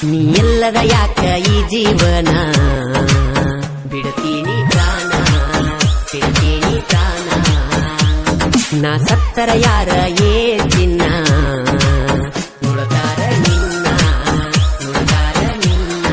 ನೀ ಎಲ್ಲದ ಯಾಕ ಈ ಜೀವನ ಬಿಡ್ತೀನಿ ಪ್ರಾಣ ಬಿಡ್ತೀನಿ ಪ್ರಾಣ ನಾ ಸತ್ತರ ಯಾರ ಏ ಚಿನ್ನ ನುಡತಾರ ನಿನ್ನ ನುಡತಾರ ನಿನ್ನ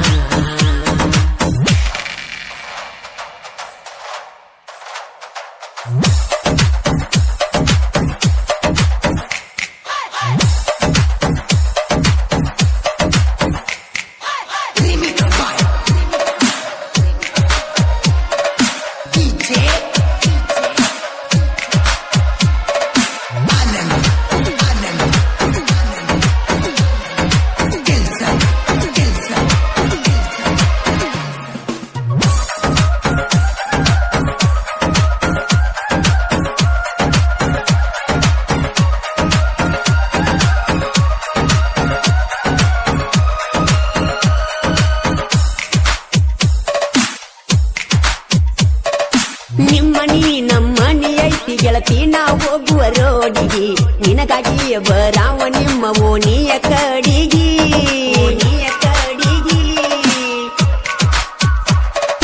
ನಿಮ್ಮನಿ ನಮ್ಮನಿ ಐತಿ ಗೆಳತಿ ನಾ ಹೋಗುವ ರೋಡಿಗೆ ನಿನಗಾಗಿ ಬರಾವ ನಿಮ್ಮ ಓಣಿಯ ಕಡಿಗಿ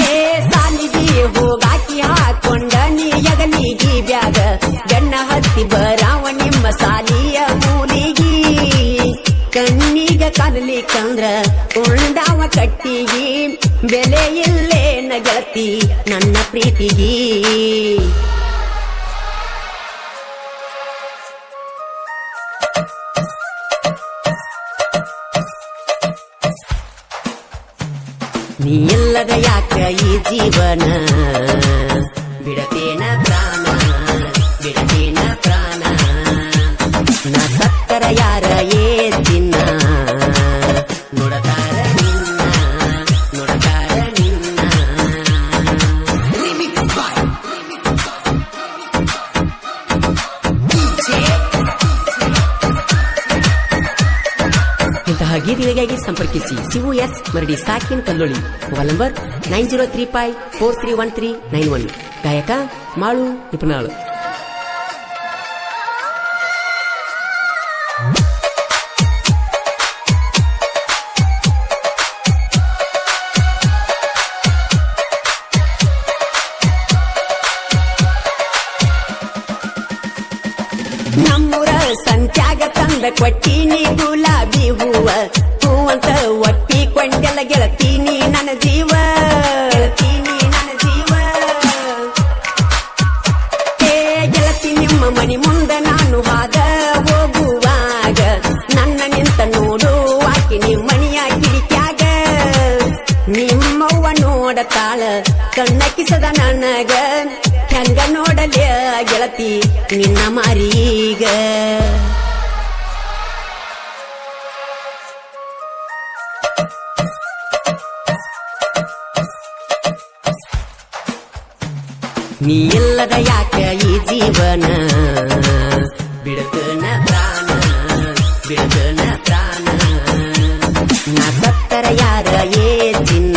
ಹೇ ಸಾಲಿಗೆ ಹೋಗಾಕಿ ಹಾಕೊಂಡ ನೀ ಯಗಲಿಗಿ ಬ್ಯಾಗ ಗಣ್ಣ ಹತ್ತಿ ಬರಾವ ನಿಮ್ಮ ಸಾಲಿಯ ಮೂಲಿಗಿ ಕಣ್ಣಿಗ ಕದಲಿಕಂದ್ರ ಉಳ್ದಾವ ಕಟ್ಟಿಗಿ ಬೆಲೆ ಇಲ್ಲೇನ ಗೆಳತಿ ನನ್ನ ಪ್ರೀತಿಗಿ ನೀ ಎಲ್ಲದ ಯಾಕ ಈ ಜೀವನ ಬಿಡತೇನ ಪ್ರಾಣ ಬಿಡತೇನ ಪ್ರಾಣ ನಾ ಸತ್ತರ ಯಾರ ಏ ಚಿನ್ನ ನುಡತಾರ ನಿನ್ನ ನುಡತಾರ ನಿನ್ನ ಇಂತಹ ಗೀತೆಗಳಿಗಾಗಿ ಸಂಪರ್ಕಿಸಿ ಸಿಒಎಸ್ ಮರಡಿ ಸಾಕಿನ ಕಲ್ಲೊಳಿ ಮೊಬೈಲ್ ನಂಬರ್ 9035431391 ಗಾಯಕ ಮಾಳು ನಿಪುಣಾಳು. ನಮ್ಮೂರ ಸಂತ್ಯಾಗ ತಂದ ಕೊಟ್ಟಿನಿ ಗುಲಾಬಿ ಹೂವ ಹೂವಂತ ಒಪ್ಪಿಕೊಂಡೆಲ್ಲ ಗೆಳತೀನಿ ನನ್ನ ಜೀವ ನನ್ನ ಜೀವ ಹೇ ಗೆಳತಿ ನಿಮ್ಮ ಮನಿ ಮುಂದ ನಾನು ಹಾದ ಹೋಗುವಾಗ ನನ್ನ ನಿಂತ ನೋಡು ಆಕಿ ನಿಮ್ಮನಿಯ ಕಿಡಿಕ್ಯಾಗ ನಿಮ್ಮವ್ವ ನೋಡತಾಳ ಕಣ್ಣ ಕಿಸದ ನನಗ ಹೆಂಗ ನೋಡಲೇ ಗೆಳತಿ ನಿನ್ನ ಮಾರೀಗ ನೀ ಎಲ್ಲದ ಯಾಕ ಈ ಜೀವನ ಬಿಡತನ ಪ್ರಾಣ ಬಿಡತನ ಪ್ರಾಣ ನಾ ಸತ್ತರ ಯಾರ ಏ ಚಿನ್ನ